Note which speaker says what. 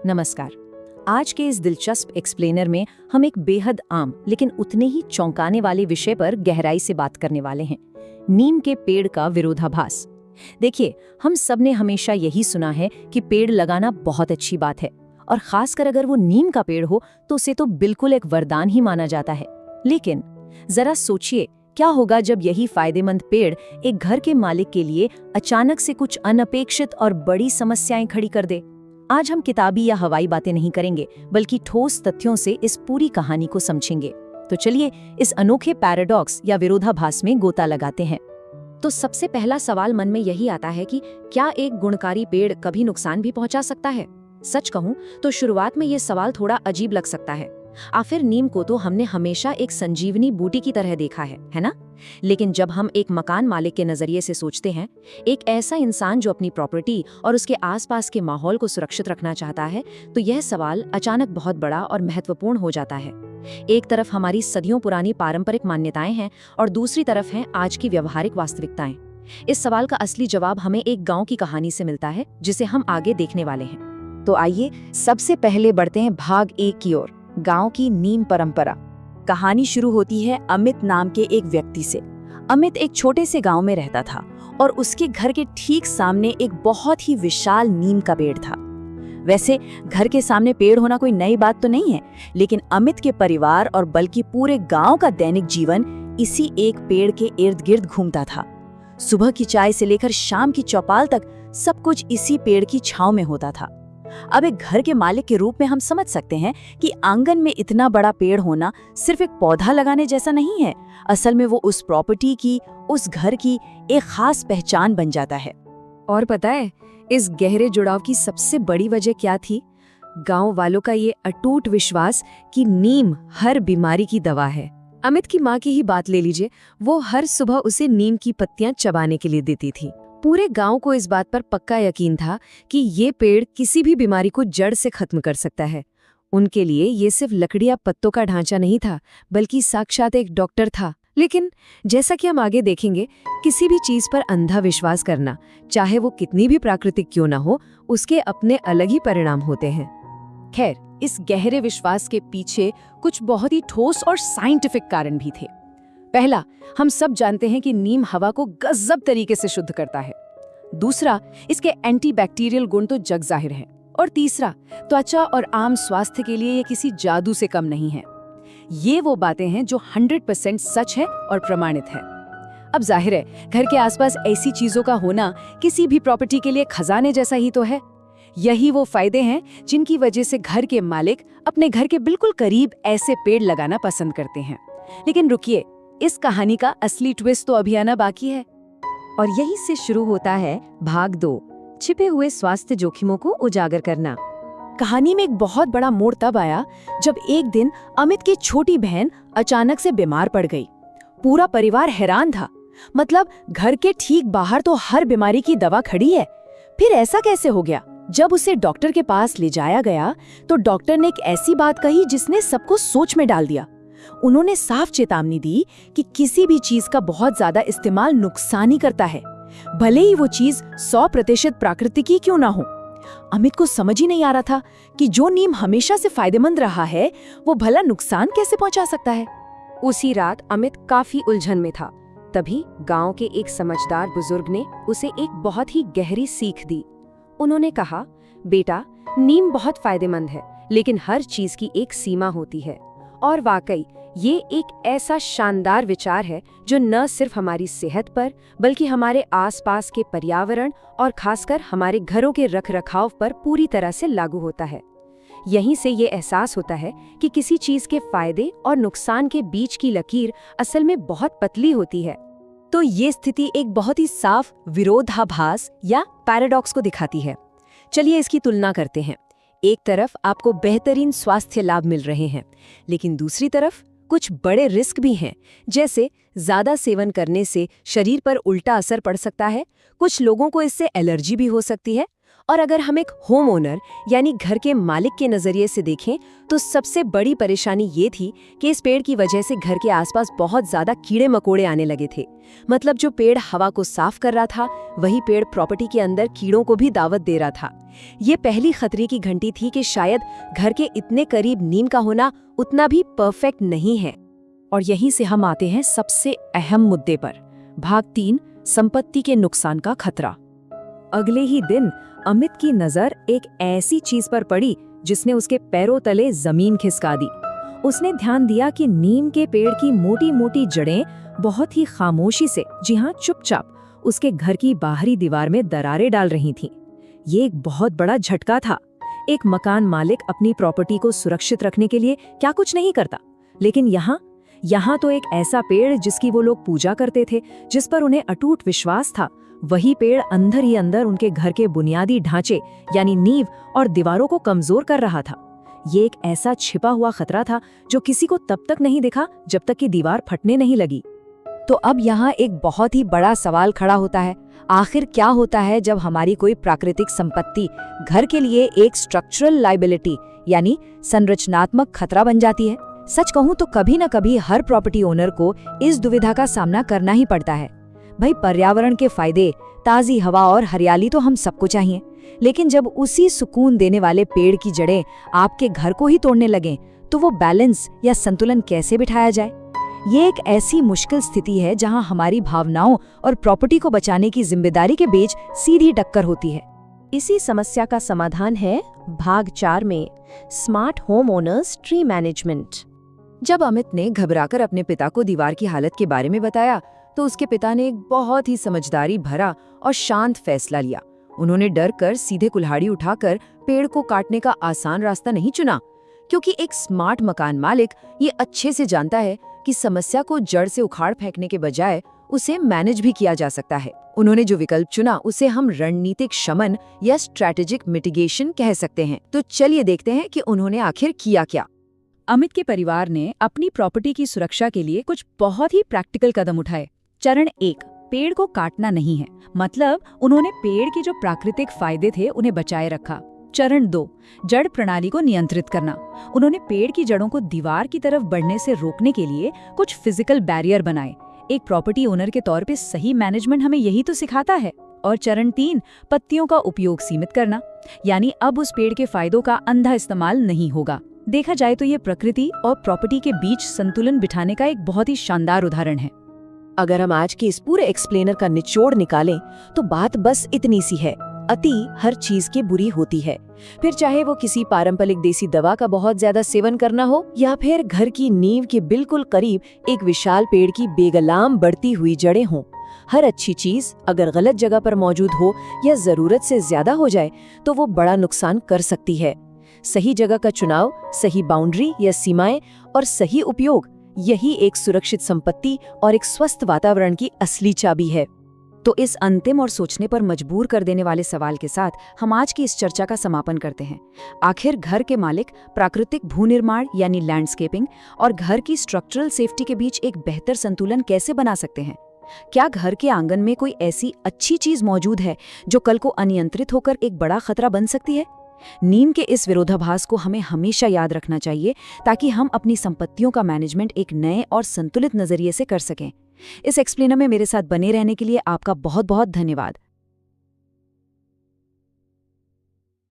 Speaker 1: नमस्कार। आज के इस दिलचस्प एक्सप्लेनर में हम एक बेहद आम लेकिन उतने ही चौंकाने वाले विषय पर गहराई से बात करने वाले हैं, नीम के पेड़ का विरोधाभास। देखिए, हम सब ने हमेशा यही सुना है कि पेड़ लगाना बहुत अच्छी बात है, और खासकर अगर वो नीम का पेड़ हो तो उसे तो बिल्कुल एक वरदान ही माना जाता है। लेकिन जरा सोचिए, क्या होगा जब यही फायदेमंद पेड़ एक घर के मालिक के लिए अचानक से कुछ अनपेक्षित और बड़ी समस्याएं खड़ी कर दे। आज हम किताबी या हवाई बातें नहीं करेंगे, बल्कि ठोस तथ्यों से इस पूरी कहानी को समझेंगे। तो चलिए इस अनोखे पैराडॉक्स या विरोधाभास में गोता लगाते हैं। तो सबसे पहला सवाल मन में यही आता है कि क्या एक गुणकारी पेड़ कभी नुकसान भी पहुंचा सकता है? सच कहूं तो शुरुआत में ये सवाल थोड़ा अजीब लग सकता है। आखिर नीम को तो हमने हमेशा एक संजीवनी बूटी की तरह देखा है ना? लेकिन जब हम एक मकान मालिक के नजरिए से सोचते हैं, एक ऐसा इंसान जो अपनी प्रॉपर्टी और उसके आसपास के माहौल को सुरक्षित रखना चाहता है, तो यह सवाल अचानक बहुत बड़ा और महत्वपूर्ण हो जाता है। एक तरफ हमारी सदियों पुरानी पारंपरिक मान्यताएं हैं और दूसरी तरफ हैं आज की व्यवहारिक वास्तविकताएं। इस सवाल का असली जवाब हमें एक गाँव की कहानी से मिलता है, जिसे हम आगे देखने वाले हैं। तो आइए सबसे पहले बढ़ते हैं भाग 1 की ओर, गांव की नीम परंपरा। कहानी शुरू होती है अमित नाम के एक व्यक्ति से। अमित एक छोटे से गांव में रहता था और उसके घर के ठीक सामने एक बहुत ही विशाल नीम का पेड़ था। वैसे घर के सामने पेड़ होना कोई नई बात तो नहीं है, लेकिन अमित के परिवार और बल्कि पूरे गांव का दैनिक जीवन इसी एक पेड़ के इर्द गिर्द घूमता था। सुबह की चाय से लेकर शाम की चौपाल तक सब कुछ इसी पेड़ की छांव में होता था। अब एक घर के मालिक के रूप में हम समझ सकते हैं कि आंगन में इतना बड़ा पेड़ होना सिर्फ एक पौधा लगाने जैसा नहीं है। असल में वो उस प्रॉपर्टी की, उस घर की एक खास पहचान बन जाता है।
Speaker 2: और पता है इस गहरे जुड़ाव की सबसे बड़ी वजह क्या थी? गांव वालों का ये अटूट विश्वास कि नीम हर बीमारी की दवा है। अमित की माँ की ही बात ले लीजिए, वो हर सुबह उसे नीम की पत्तियां चबाने के लिए देती थी। पूरे गांव को इस बात पर पक्का यकीन था कि ये पेड़ किसी भी बीमारी को जड़ से खत्म कर सकता है। उनके लिए ये सिर्फ लकड़ी या पत्तों का ढांचा नहीं था, बल्कि साक्षात एक डॉक्टर था। लेकिन जैसा कि हम आगे देखेंगे, किसी भी चीज पर अंधा विश्वास करना, चाहे वो कितनी भी प्राकृतिक क्यों ना हो, उसके अपने अलग ही परिणाम होते हैं। खैर, इस गहरे विश्वास के पीछे कुछ बहुत ही ठोस और साइंटिफिक कारण भी थे। पहला, हम सब जानते हैं कि नीम हवा को गजब तरीके से शुद्ध करता है। दूसरा, इसके एंटीबैक्टीरियल गुण तो जग जाहिर है। और तीसरा, त्वचा और आम स्वास्थ्य के लिए ये किसी जादू से कम नहीं है। ये वो बातें हैं जो 100% सच है और प्रमाणित है। अब जाहिर है, घर के आसपास ऐसी चीजों का होना किसी भी प्रॉपर्टी के लिए खजाने जैसा ही तो है। यही वो फायदे हैं जिनकी वजह से घर के मालिक अपने घर के बिल्कुल करीब ऐसे पेड़ लगाना पसंद करते हैं। लेकिन रुकिए, इस कहानी का असली ट्विस्ट तो अभी आना बाकी है। और यहीं से शुरू होता है भाग 2, छिपे हुए स्वास्थ्य जोखिमों को उजागर करना। कहानी में एक बहुत बड़ा मोड़ तब आया जब एक दिन अमित की छोटी बहन अचानक से बीमार पड़ गई। पूरा परिवार हैरान था। मतलब घर के ठीक बाहर तो हर बीमारी की दवा खड़ी है, फिर ऐसा कैसे हो गया? जब उसे डॉक्टर के पास ले जाया गया तो डॉक्टर ने एक ऐसी बात कही जिसने सबको सोच में डाल दिया। उन्होंने साफ चेतावनी दी कि किसी भी चीज का बहुत ज्यादा इस्तेमाल नुकसान ही करता है, भले ही वो चीज 100% प्राकृतिक ही क्यों ना हो। अमित को समझ ही नहीं आ रहा था कि जो नीम हमेशा से फायदेमंद रहा है, वो भला नुकसान कैसे पहुंचा सकता है। उसी रात अमित काफी उलझन में था। तभी गांव के एक समझदार बुजुर्ग ने उसे एक बहुत ही गहरी सीख दी। उन्होंने कहा, बेटा, नीम बहुत फायदेमंद है, लेकिन हर चीज की एक सीमा होती है। और वाकई ये एक ऐसा शानदार विचार है जो न सिर्फ हमारी सेहत पर, बल्कि हमारे आसपास के पर्यावरण और खासकर हमारे घरों के रखरखाव पर पूरी तरह से लागू होता है। यहीं से ये एहसास होता है कि किसी चीज के फायदे और नुकसान के बीच की लकीर असल में बहुत पतली होती है। तो ये स्थिति एक बहुत ही साफ विरोधाभास या पैराडॉक्स को दिखाती है। चलिए इसकी तुलना करते हैं। एक तरफ आपको बेहतरीन स्वास्थ्य लाभ मिल रहे हैं, लेकिन दूसरी तरफ कुछ बड़े रिस्क भी हैं, जैसे ज्यादा सेवन करने से शरीर पर उल्टा असर पड़ सकता है, कुछ लोगों को इससे एलर्जी भी हो सकती है, और अगर हम एक होम ओनर यानी घर के मालिक के नजरिए से देखें तो सबसे बड़ी परेशानी ये थी कि इस पेड़ की वजह से घर के आसपास बहुत ज्यादा कीड़े मकोड़े आने लगे थे। मतलब जो पेड़ हवा को साफ कर रहा था, वही पेड़ प्रॉपर्टी के अंदर कीड़ों को भी दावत दे रहा था। ये पहली खतरे की घंटी थी कि शायद घर के इतने करीब नीम का होना उतना भी परफेक्ट नहीं है।
Speaker 1: और यहीं से हम आते हैं सबसे अहम मुद्दे पर, भाग 3, संपत्ति के नुकसान का खतरा। अगले ही दिन अमित की नजर एक ऐसी चीज पर पड़ी जिसने उसके पैरों तले जमीन खिसका दी। उसने ध्यान दिया कि नीम के पेड़ की मोटी मोटी जड़ें बहुत ही खामोशी से, जी हाँ चुपचाप, उसके घर की बाहरी दीवार में दरारें डाल रही थीं। ये एक बहुत बड़ा झटका था। एक मकान मालिक अपनी प्रॉपर्टी को सुरक्षित रखने के लिए क्या कुछ नहीं करता, लेकिन यहाँ तो एक ऐसा पेड़ जिसकी वो लोग पूजा करते थे, जिस पर उन्हें अटूट विश्वास था, वही पेड़ अंदर ही अंदर उनके घर के बुनियादी ढांचे यानी नींव और दीवारों को कमजोर कर रहा था। ये एक ऐसा छिपा हुआ खतरा था जो किसी को तब तक नहीं दिखा जब तक कि दीवार फटने नहीं लगी।
Speaker 2: तो अब यहाँ एक बहुत ही बड़ा सवाल खड़ा होता है, आखिर क्या होता है जब हमारी कोई प्राकृतिक संपत्ति घर के लिए एक स्ट्रक्चरल लायबिलिटी यानी संरचनात्मक खतरा बन जाती है। सच कहूँ तो कभी न कभी हर प्रॉपर्टी ओनर को इस दुविधा का सामना करना ही पड़ता है। भाई, पर्यावरण के फायदे, ताजी हवा और हरियाली तो हम सबको चाहिए, लेकिन जब उसी सुकून देने वाले पेड़ की जड़ें आपके घर को ही तोड़ने लगें, तो वो बैलेंस या संतुलन कैसे बिठाया जाए? ये एक ऐसी मुश्किल स्थिति है जहां हमारी भावनाओं और प्रॉपर्टी को बचाने की जिम्मेदारी के बीच सीधी टक्कर होती है।
Speaker 1: इसी समस्या का समाधान है भाग 4 में, smart home owners tree management.
Speaker 2: जब अमित ने घबराकर अपने पिता को दीवार की हालत के बारे में बताया, तो उसके पिता ने एक बहुत ही समझदारी भरा और शांत फैसला लिया। उन्होंने डर कर सीधे कुल्हाड़ी उठाकर पेड़ को काटने का आसान रास्ता नहीं चुना, क्योंकि एक स्मार्ट मकान मालिक ये अच्छे से जानता है कि समस्या को जड़ से उखाड़ फेंकने के बजाय उसे मैनेज भी किया जा सकता है। उन्होंने जो विकल्प चुना उसे हम रणनीतिक शमन या स्ट्रैटेजिक मिटिगेशन कह सकते हैं। तो चलिए देखते हैं कि उन्होंने आखिर किया क्या।
Speaker 1: अमित के परिवार ने अपनी प्रॉपर्टी की सुरक्षा के लिए कुछ बहुत ही प्रैक्टिकल कदम उठाए। चरण 1, पेड़ को काटना नहीं है, मतलब उन्होंने पेड़ के जो प्राकृतिक फायदे थे उन्हें बचाए रखा। चरण 2, जड़ प्रणाली को नियंत्रित करना। उन्होंने पेड़ की जड़ों को दीवार की तरफ बढ़ने से रोकने के लिए कुछ फिजिकल बैरियर बनाए। एक प्रॉपर्टी ओनर के तौर पे सही मैनेजमेंट हमें यही तो सिखाता है। और चरण 3, पत्तियों का उपयोग सीमित करना, यानी अब उस पेड़ के फायदों का अंधा इस्तेमाल नहीं होगा। देखा जाए तो ये प्रकृति और प्रॉपर्टी के बीच संतुलन बिठाने का एक बहुत ही शानदार उदाहरण है।
Speaker 2: अगर हम आज के इस पूरे एक्सप्लेनर का निचोड़ निकालें तो बात बस इतनी सी है, अति हर चीज की बुरी होती है। फिर चाहे वो किसी पारंपरिक देसी दवा का बहुत ज्यादा सेवन करना हो, या फिर घर की नींव के बिल्कुल करीब एक विशाल पेड़ की बेगलाम बढ़ती हुई जड़ें हों। हर अच्छी चीज अगर गलत जगह पर मौजूद हो या जरूरत से ज्यादा हो जाए तो वो बड़ा नुकसान कर सकती है। सही जगह का चुनाव, सही बाउंड्री या सीमाएं और सही उपयोग, यही एक सुरक्षित संपत्ति और एक स्वस्थ वातावरण की असली चाबी है।
Speaker 1: तो इस अंतिम और सोचने पर मजबूर कर देने वाले सवाल के साथ हम आज की इस चर्चा का समापन करते हैं। आखिर घर के मालिक प्राकृतिक भूनिर्माण यानी लैंडस्केपिंग और घर की स्ट्रक्चरल सेफ्टी के बीच एक बेहतर संतुलन कैसे बना सकते हैं? क्या घर के आंगन में कोई ऐसी अच्छी चीज मौजूद है जो कल को अनियंत्रित होकर एक बड़ा खतरा बन सकती है? नीम के इस विरोधाभास को हमें हमेशा याद रखना चाहिए, ताकि हम अपनी संपत्तियों का मैनेजमेंट एक नए और संतुलित नजरिए से कर सकें। इस एक्सप्लेनर में मेरे साथ बने रहने के लिए आपका बहुत बहुत धन्यवाद।